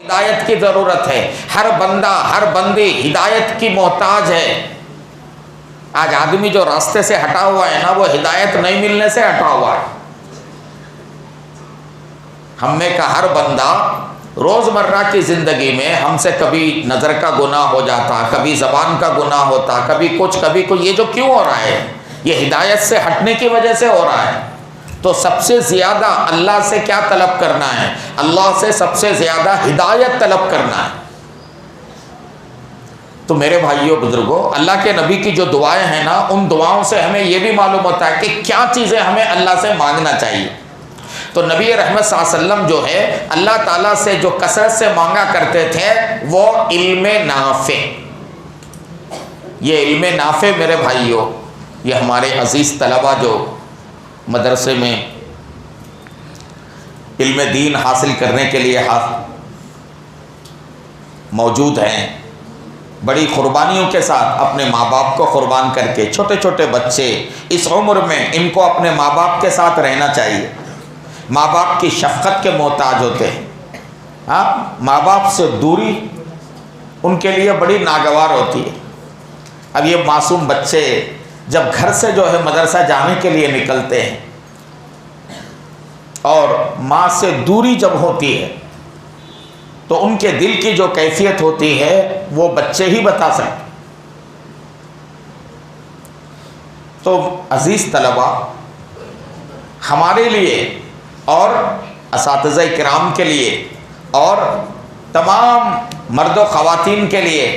ہدایت کی ضرورت ہے، ہر بندہ ہر بندی ہدایت کی محتاج ہے۔ آج آدمی جو راستے سے ہٹا ہوا ہے نا، وہ ہدایت نہیں ملنے سے ہٹا ہوا ہے۔ ہم میں کا ہر بندہ روزمرہ کی زندگی میں ہم سے کبھی نظر کا گناہ ہو جاتا، کبھی زبان کا گناہ ہوتا، کبھی کچھ یہ جو کیوں ہو رہا ہے؟ یہ ہدایت سے ہٹنے کی وجہ سے ہو رہا ہے۔ تو سب سے زیادہ اللہ سے کیا طلب کرنا ہے؟ اللہ سے سب سے زیادہ ہدایت طلب کرنا ہے۔ تو میرے بھائیوں بزرگوں، اللہ کے نبی کی جو دعائیں ہیں نا، ان دعاؤں سے ہمیں یہ بھی معلوم ہوتا ہے کہ کیا چیزیں ہمیں اللہ سے مانگنا چاہیے۔ تو نبی رحمت صلی اللہ علیہ وسلم جو ہے اللہ تعالیٰ سے جو کثرت سے مانگا کرتے تھے وہ علم نافع۔ یہ علم نافع میرے بھائیوں، یہ ہمارے عزیز طلبہ جو مدرسے میں علم دین حاصل کرنے کے لیے موجود ہیں، بڑی قربانیوں کے ساتھ اپنے ماں باپ کو قربان کر کے، چھوٹے چھوٹے بچے اس عمر میں ان کو اپنے ماں باپ کے ساتھ رہنا چاہیے۔ ماں باپ کی شفقت کے محتاج ہوتے ہیں۔ ہاں، ماں باپ سے دوری ان کے لیے بڑی ناگوار ہوتی ہے۔ اب یہ معصوم بچے جب گھر سے جو ہے مدرسہ جانے کے لیے نکلتے ہیں اور ماں سے دوری جب ہوتی ہے تو ان کے دل کی جو کیفیت ہوتی ہے وہ بچے ہی بتا سکتے۔ تو عزیز طلبہ، ہمارے لیے اور اساتذہ کرام کے لیے اور تمام مرد و خواتین کے لیے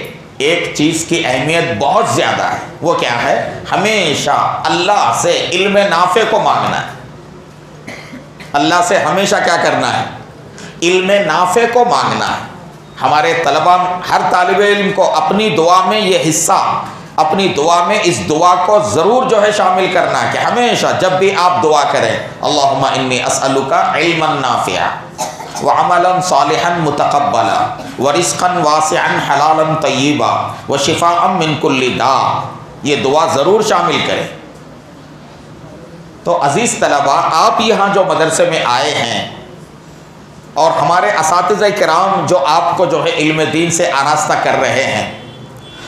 ایک چیز کی اہمیت بہت زیادہ ہے۔ وہ کیا ہے؟ ہمیشہ اللہ سے علم نافع کو مانگنا ہے۔ اللہ سے ہمیشہ کیا کرنا ہے؟ علم نافع کو مانگنا ہے۔ ہمارے طلبہ، ہر طالب علم کو اپنی دعا میں یہ حصہ، اپنی دعا میں اس دعا کو ضرور جو ہے شامل کرنا ہے کہ ہمیشہ جب بھی آپ دعا کریں، اللہم انی اسألک علما نافعا وعملا صالحا متقبلا ورزقا واسعا حلالا طیبا وشفاء من کل داء، یہ دعا ضرور شامل کریں۔ تو عزیز طلبہ، آپ یہاں جو مدرسے میں آئے ہیں اور ہمارے اساتذہ کرام جو آپ کو جو ہے علم دین سے آراستہ کر رہے ہیں،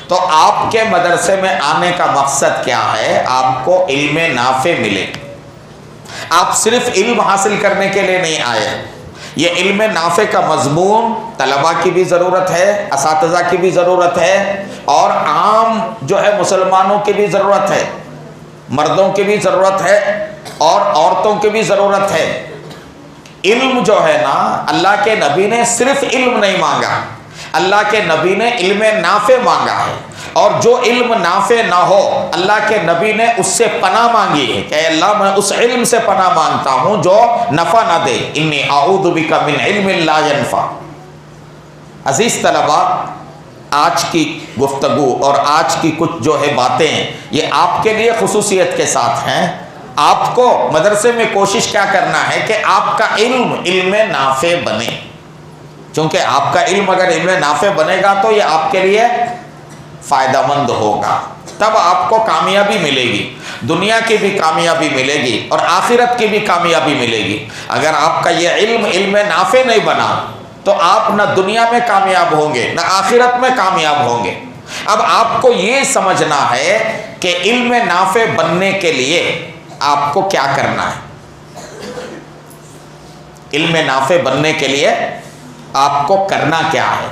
تو آپ کے مدرسے میں آنے کا مقصد کیا ہے؟ آپ کو علم نافع ملے۔ آپ صرف علم حاصل کرنے کے لیے نہیں آئے۔ یہ علم نافع کا مضمون طلباء کی بھی ضرورت ہے، اساتذہ کی بھی ضرورت ہے، اور عام جو ہے مسلمانوں کی بھی ضرورت ہے، مردوں کی بھی ضرورت ہے اور عورتوں کی بھی ضرورت ہے۔ علم جو ہے نا، اللہ کے نبی نے صرف علم نہیں مانگا، اللہ کے نبی نے علم نافع مانگا ہے۔ اور جو علم نافع نہ ہو، اللہ کے نبی نے اس سے پناہ مانگی ہے کہ اے اللہ، میں اس علم سے پناہ مانگتا ہوں جو نفع نہ دے، انی اعوذ بک من علم لا ینفع۔ عزیز طلبہ، آج کی گفتگو اور آج کی کچھ جو ہے باتیں، یہ آپ کے لیے خصوصیت کے ساتھ ہیں۔ آپ کو مدرسے میں کوشش کیا کرنا ہے کہ آپ کا علم نافع بنے، چونکہ آپ کا علم اگر علم نافع بنے گا تو یہ آپ کے لیے فائدہ مند ہوگا، تب آپ کو کامیابی ملے گی، دنیا کی بھی کامیابی ملے گی اور آخرت کی بھی کامیابی ملے گی۔ اگر آپ کا یہ علم نافع نہیں بنا تو آپ نہ دنیا میں کامیاب ہوں گے نہ آخرت میں کامیاب ہوں گے۔ اب آپ کو یہ سمجھنا ہے کہ علم نافع بننے کے لیے آپ کو کیا کرنا ہے۔ علم نافع بننے کے لیے آپ کو کرنا کیا ہے؟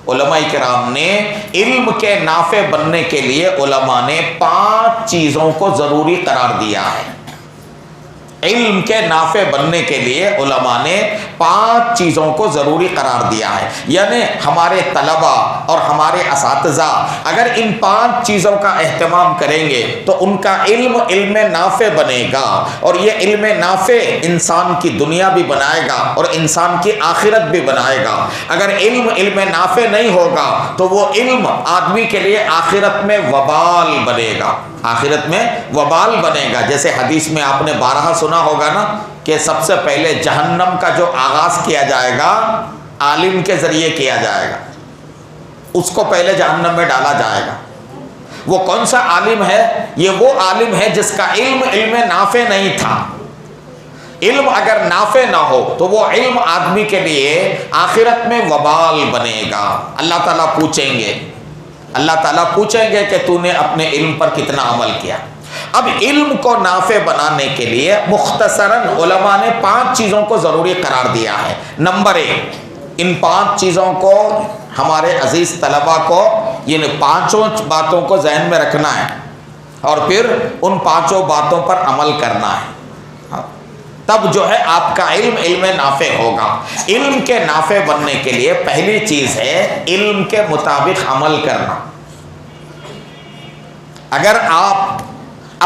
علماء کرام نے علم کے نافع بننے کے لیے علماء نے 5 چیزوں کو ضروری قرار دیا ہے۔ علم کے نافع بننے کے لیے علماء نے 5 چیزوں کو ضروری قرار دیا ہے۔ یعنی ہمارے طلباء اور ہمارے اساتذہ اگر ان 5 چیزوں کا اہتمام کریں گے تو ان کا علم نافع بنے گا، اور یہ علم نافع انسان کی دنیا بھی بنائے گا اور انسان کی آخرت بھی بنائے گا۔ اگر علم نافع نہیں ہوگا تو وہ علم آدمی کے لیے آخرت میں وبال بنے گا، آخرت میں وبال بنے گا۔ جیسے حدیث میں آپ نے بارہا سنا ہوگا نا کہ سب سے پہلے جہنم کا جو آغاز کیا جائے گا عالم کے ذریعے کیا جائے گا، اس کو پہلے جہنم میں ڈالا جائے گا۔ وہ کون سا عالم ہے؟ یہ وہ عالم ہے جس کا علم نافع نہیں تھا۔ علم اگر نافع نہ ہو تو وہ علم آدمی کے لیے آخرت میں وبال بنے گا. اللہ تعالیٰ پوچھیں گے کہ تو نے اپنے علم پر کتنا عمل کیا. اب علم کو نافع بنانے کے لیے مختصراً علماء نے 5 چیزوں کو ضروری قرار دیا ہے. نمبر 1، ان 5 چیزوں کو ہمارے عزیز طلباء کو یہ 5 باتوں کو ذہن میں رکھنا ہے اور پھر ان 5 باتوں پر عمل کرنا ہے. تب جو ہے آپ کا علم نافع ہوگا. علم کے نافع بننے کے لیے پہلی چیز ہے علم کے مطابق عمل کرنا. اگر آپ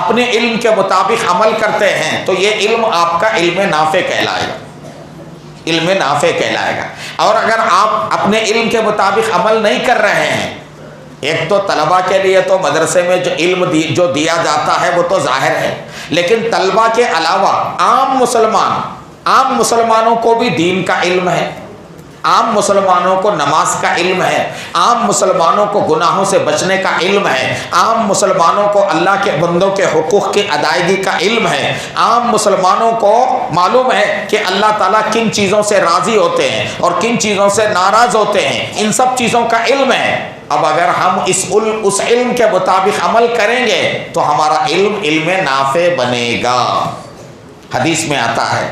اپنے علم کے مطابق عمل کرتے ہیں تو یہ علم آپ کا علم نافع کہلائے گا. اور اگر آپ اپنے علم کے مطابق عمل نہیں کر رہے ہیں، ایک تو طلباء کے لیے تو مدرسے میں جو علم جو دیا جاتا ہے وہ تو ظاہر ہے، لیکن طلباء کے علاوہ عام مسلمانوں کو بھی دین کا علم ہے، عام مسلمانوں کو نماز کا علم ہے، عام مسلمانوں کو گناہوں سے بچنے کا علم ہے، عام مسلمانوں کو اللہ کے بندوں کے حقوق کی ادائیگی کا علم ہے، عام مسلمانوں کو معلوم ہے کہ اللہ تعالیٰ کن چیزوں سے راضی ہوتے ہیں اور کن چیزوں سے ناراض ہوتے ہیں، ان سب چیزوں کا علم ہے. اب اگر ہم اس علم کے مطابق عمل کریں گے تو ہمارا علم نافع بنے گا. حدیث میں آتا ہے.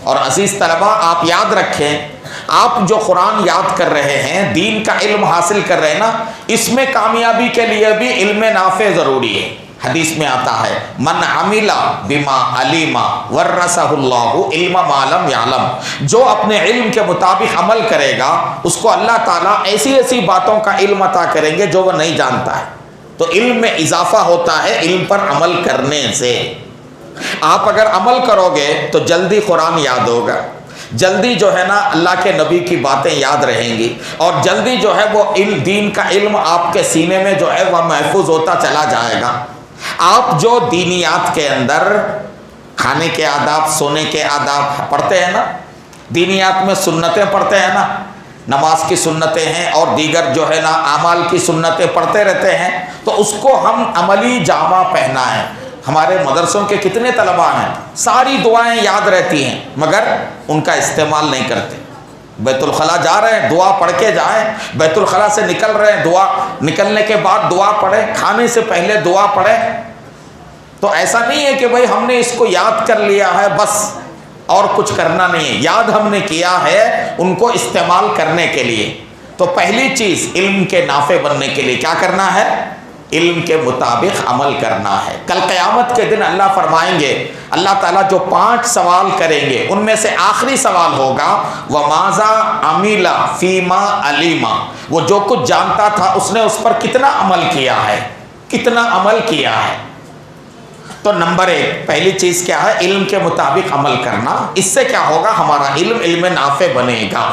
اور عزیز طلباء آپ یاد رکھیں، آپ جو قرآن یاد کر رہے ہیں، دین کا علم حاصل کر رہے ہیں نا، اس میں کامیابی کے لیے بھی علم نافع ضروری ہے. حدیث میں آتا ہے من عمل بما علم ورثہ اللہ علم ما لم یعلم. جو اپنے علم کے مطابق عمل کرے گا اس کو اللہ تعالیٰ ایسی باتوں کا علم عطا کریں گے جو وہ نہیں جانتا ہے. تو علم میں اضافہ ہوتا ہے علم پر عمل کرنے سے. آپ اگر عمل کرو گے تو جلدی قرآن یاد ہوگا، جلدی جو ہے نا اللہ کے نبی کی باتیں یاد رہیں گی، اور جلدی جو ہے وہ دین کا علم آپ کے سینے میں جو ہے وہ محفوظ ہوتا چلا جائے گا. آپ جو دینیات کے اندر کھانے کے آداب، سونے کے آداب پڑھتے ہیں نا، دینیات میں سنتیں پڑھتے ہیں نا، نماز کی سنتیں ہیں اور دیگر جو ہے نا اعمال کی سنتیں پڑھتے رہتے ہیں، تو اس کو ہم عملی جامہ پہنا ہے. ہمارے مدرسوں کے کتنے طلباء ہیں ساری دعائیں یاد رہتی ہیں مگر ان کا استعمال نہیں کرتے. بیت الخلا جا رہے ہیں دعا پڑھ کے جائیں، بیت الخلا سے نکل رہے ہیں دعا، نکلنے کے بعد دعا پڑھیں، کھانے سے پہلے دعا پڑھیں. تو ایسا نہیں ہے کہ بھئی ہم نے اس کو یاد کر لیا ہے بس اور کچھ کرنا نہیں ہے، یاد ہم نے کیا ہے ان کو استعمال کرنے کے لیے. تو پہلی چیز علم کے نافع بننے کے لیے کیا کرنا ہے؟ علم کے مطابق عمل کرنا ہے. کل قیامت کے دن اللہ فرمائیں گے، اللہ تعالیٰ جو 5 سوال کریں گے ان میں سے آخری سوال ہوگا وَمَاذَا عَمِلَ فِي مَا عَلِمَ. وہ جو کچھ جانتا تھا اس نے اس پر کتنا عمل کیا ہے. تو نمبر 1 پہلی چیز کیا ہے؟ علم کے مطابق عمل کرنا. اس سے کیا ہوگا؟ ہمارا علم نافع بنے گا.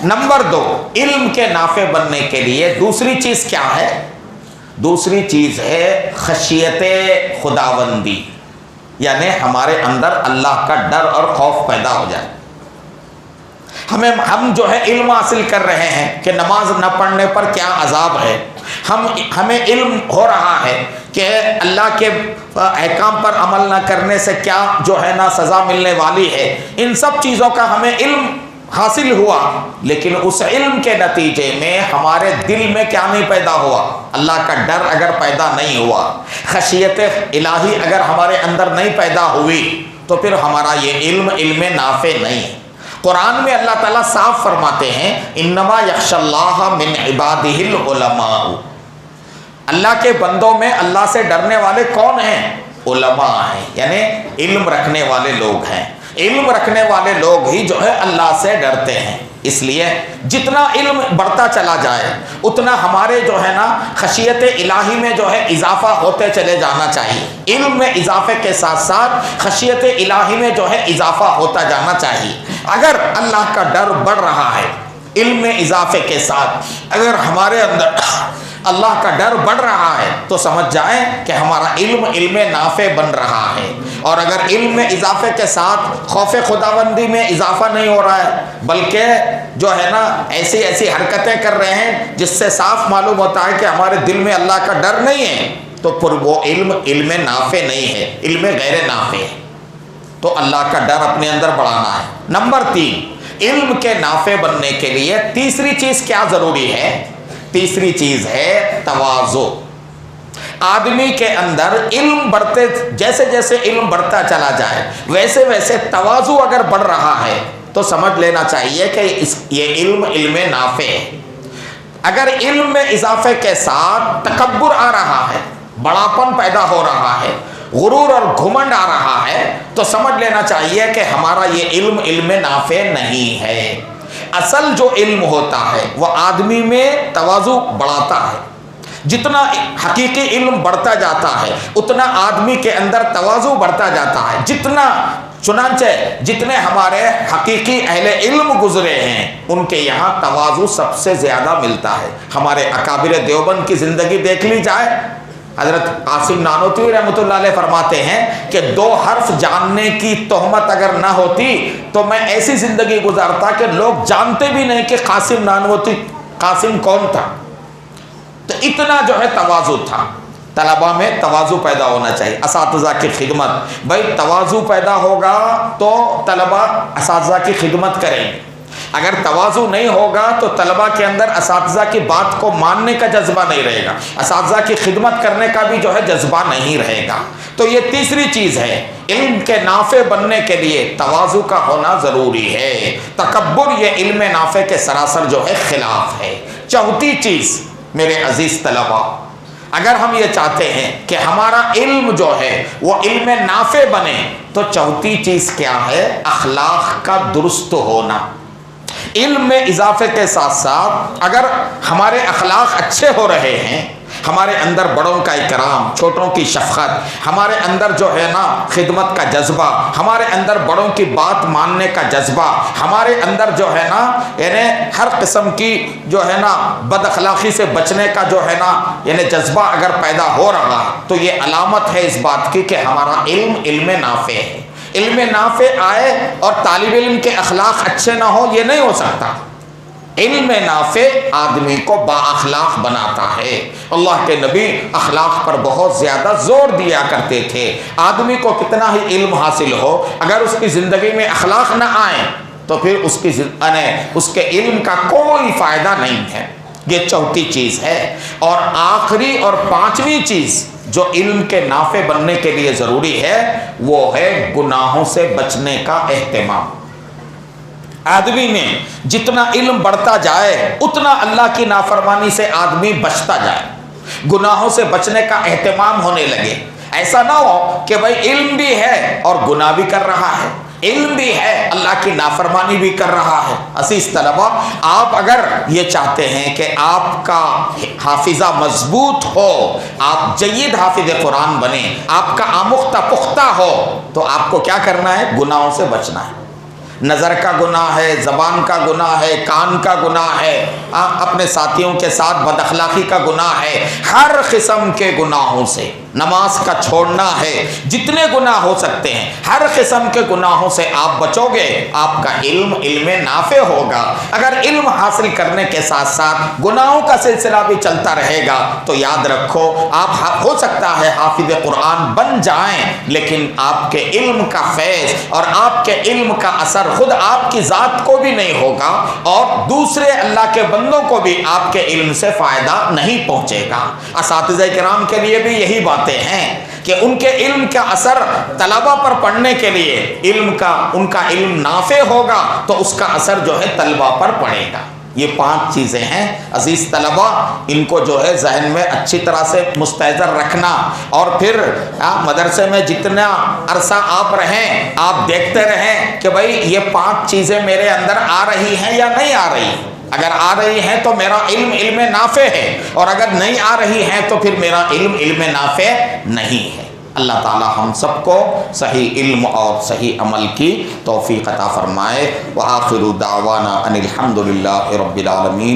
نمبر 2 علم کے نافع بننے کے لیے دوسری چیز کیا ہے؟ دوسری چیز ہے خشیت خداوندی، یعنی ہمارے اندر اللہ کا ڈر اور خوف پیدا ہو جائے. ہم جو ہے علم حاصل کر رہے ہیں کہ نماز نہ پڑھنے پر کیا عذاب ہے، ہمیں علم ہو رہا ہے کہ اللہ کے احکام پر عمل نہ کرنے سے کیا جو ہے نا سزا ملنے والی ہے. ان سب چیزوں کا ہمیں علم حاصل ہوا، لیکن اس علم کے نتیجے میں ہمارے دل میں کیا نہیں پیدا ہوا؟ اللہ کا ڈر اگر پیدا نہیں ہوا، خشیت الہی اگر ہمارے اندر نہیں پیدا ہوئی، تو پھر ہمارا یہ علم نافع نہیں ہے. قرآن میں اللہ تعالیٰ صاف فرماتے ہیں انما یخشی اللہ من عبادہ العلماء. اللہ کے بندوں میں اللہ سے ڈرنے والے کون ہیں؟ علماء ہیں، یعنی علم رکھنے والے لوگ ہیں. علم رکھنے والے لوگ ہی جو ہے اللہ سے ڈرتے ہیں. اس لیے جتنا علم بڑھتا چلا جائے اتنا ہمارے جو ہے نا خشیت الہی میں جو ہے اضافہ ہوتے چلے جانا چاہیے. علم میں اضافے کے ساتھ ساتھ خشیت الہی میں جو ہے اضافہ ہوتا جانا چاہیے. اگر اللہ کا ڈر بڑھ رہا ہے علم میں اضافے کے ساتھ، اگر ہمارے اندر اللہ کا ڈر بڑھ رہا ہے تو سمجھ جائیں کہ ہمارا علم نافع بن رہا ہے. اور اگر علم میں اضافے کے ساتھ خوف خداوندی میں اضافہ نہیں ہو رہا ہے بلکہ جو ہے نا ایسی حرکتیں کر رہے ہیں جس سے صاف معلوم ہوتا ہے کہ ہمارے دل میں اللہ کا ڈر نہیں ہے، تو پھر وہ علم نافع نہیں ہے، علم غیر نافع ہے. تو اللہ کا ڈر اپنے اندر بڑھانا ہے۔ نمبر 3، علم کے نافع بننے کے لیے تیسری چیز کیا ضروری ہے؟ تیسری چیز ہے تواضع۔ آدمی کے اندر علم بڑھتے، جیسے جیسے علم بڑھتا چلا جائے ویسے ویسے تواضع اگر بڑھ رہا ہے تو سمجھ لینا چاہیے کہ یہ علم نافع ہے۔ اگر علم میں اضافے کے ساتھ تکبر آ رہا ہے، بڑاپن پیدا ہو رہا ہے، غرور اور گھمنڈ آ رہا ہے، تو سمجھ لینا چاہیے کہ ہمارا یہ علم نافع نہیں ہے۔ اصل جو علم ہوتا ہے وہ آدمی میں تواضع بڑھاتا ہے۔ جتنا حقیقی علم بڑھتا جاتا ہے اتنا آدمی کے اندر تواضع بڑھتا جاتا ہے۔ چنانچہ جتنے ہمارے حقیقی اہل علم گزرے ہیں ان کے یہاں تواضع سب سے زیادہ ملتا ہے۔ ہمارے اکابر دیوبند کی زندگی دیکھ لی جائے، حضرت قاسم نانوتوی رحمۃ اللہ علیہ فرماتے ہیں کہ 2 حرف جاننے کی تہمت اگر نہ ہوتی تو میں ایسی زندگی گزارتا کہ لوگ جانتے بھی نہیں کہ قاسم نانوتوی قاسم کون تھا۔ تو اتنا جو ہے تواضع تھا۔ طلباء میں تواضع پیدا ہونا چاہیے، اساتذہ کی خدمت، بھائی تواضع پیدا ہوگا تو طلباء اساتذہ کی خدمت کریں گے۔ اگر تواضع نہیں ہوگا تو طلباء کے اندر اساتذہ کی بات کو ماننے کا جذبہ نہیں رہے گا، اساتذہ کی خدمت کرنے کا بھی جو ہے جذبہ نہیں رہے گا۔ تو یہ تیسری چیز ہے، علم کے نافع بننے کے لیے تواضع کا ہونا ضروری ہے۔ تکبر یہ علم نافع کے سراسر جو ہے خلاف ہے۔ چوتھی چیز میرے عزیز طلباء، اگر ہم یہ چاہتے ہیں کہ ہمارا علم جو ہے وہ علم نافع بنے تو چوتھی چیز کیا ہے؟ اخلاق کا درست ہونا۔ علم میں اضافے کے ساتھ ساتھ اگر ہمارے اخلاق اچھے ہو رہے ہیں، ہمارے اندر بڑوں کا اکرام، چھوٹوں کی شفقت، ہمارے اندر جو ہے نا خدمت کا جذبہ، ہمارے اندر بڑوں کی بات ماننے کا جذبہ، ہمارے اندر جو ہے نا یعنی ہر قسم کی جو ہے نا بد اخلاقی سے بچنے کا جو ہے نا یعنی جذبہ اگر پیدا ہو رہا تو یہ علامت ہے اس بات کی کہ ہمارا علم نافع ہے۔ علم نافع آئے اور طالب علم کے اخلاق اچھے نہ ہو یہ نہیں ہو سکتا۔ علم نافع آدمی کو با اخلاق بناتا ہے۔ اللہ کے نبی اخلاق پر بہت زیادہ زور دیا کرتے تھے۔ آدمی کو کتنا ہی علم حاصل ہو اگر اس کی زندگی میں اخلاق نہ آئے تو پھر اس کے علم کا کوئی فائدہ نہیں ہے۔ یہ چوتھی چیز ہے۔ اور آخری اور پانچویں چیز جو علم کے نافع بننے کے لیے ضروری ہے وہ ہے گناہوں سے بچنے کا اہتمام۔ آدمی میں جتنا علم بڑھتا جائے اتنا اللہ کی نافرمانی سے آدمی بچتا جائے، گناہوں سے بچنے کا اہتمام ہونے لگے۔ ایسا نہ ہو کہ بھائی علم بھی ہے اور گناہ بھی کر رہا ہے، علم بھی ہے اللہ کی نافرمانی بھی کر رہا ہے۔ عزیز طلباء، آپ اگر یہ چاہتے ہیں کہ آپ کا حافظہ مضبوط ہو، آپ جید حافظ قرآن بنیں، آپ کا آموختہ پختہ ہو، تو آپ کو کیا کرنا ہے؟ گناہوں سے بچنا ہے۔ نظر کا گناہ ہے، زبان کا گناہ ہے، کان کا گناہ ہے، اپنے ساتھیوں کے ساتھ بد اخلاقی کا گناہ ہے، ہر قسم کے گناہوں سے نماز کا چھوڑنا ہے، جتنے گناہ ہو سکتے ہیں ہر قسم کے گناہوں سے آپ بچو گے، آپ کا علم نافع ہوگا۔ اگر علم حاصل کرنے کے ساتھ ساتھ گناہوں کا سلسلہ بھی چلتا رہے گا تو یاد رکھو آپ ہو سکتا ہے حافظ قرآن بن جائیں لیکن آپ کے علم کا فیض اور آپ کے علم کا اثر خود آپ کی ذات کو بھی نہیں ہوگا اور دوسرے اللہ کے بندوں کو بھی آپ کے علم سے فائدہ نہیں پہنچے گا۔ اساتذہ کرام کے لیے بھی یہی باتیں ہیں کہ ان کے علم کا اثر طلباء پر پڑھنے کے لیے ان کا علم نافع ہوگا تو اس کا اثر جو ہے طلباء پر پڑے گا۔ یہ 5 چیزیں ہیں عزیز طلباء، ان کو جو ہے ذہن میں اچھی طرح سے مستحضر رکھنا، اور پھر مدرسے میں جتنا عرصہ آپ رہیں آپ دیکھتے رہیں کہ بھائی یہ 5 چیزیں میرے اندر آ رہی ہیں یا نہیں آ رہی ہیں۔ اگر آ رہی ہیں تو میرا علم نافع ہے، اور اگر نہیں آ رہی ہیں تو پھر میرا علم نافع نہیں ہے۔ اللہ تعالی ہم سب کو صحیح علم اور صحیح عمل کی توفیق عطا فرمائے۔ وآخر دعوانا ان الحمد للہ رب العالمین۔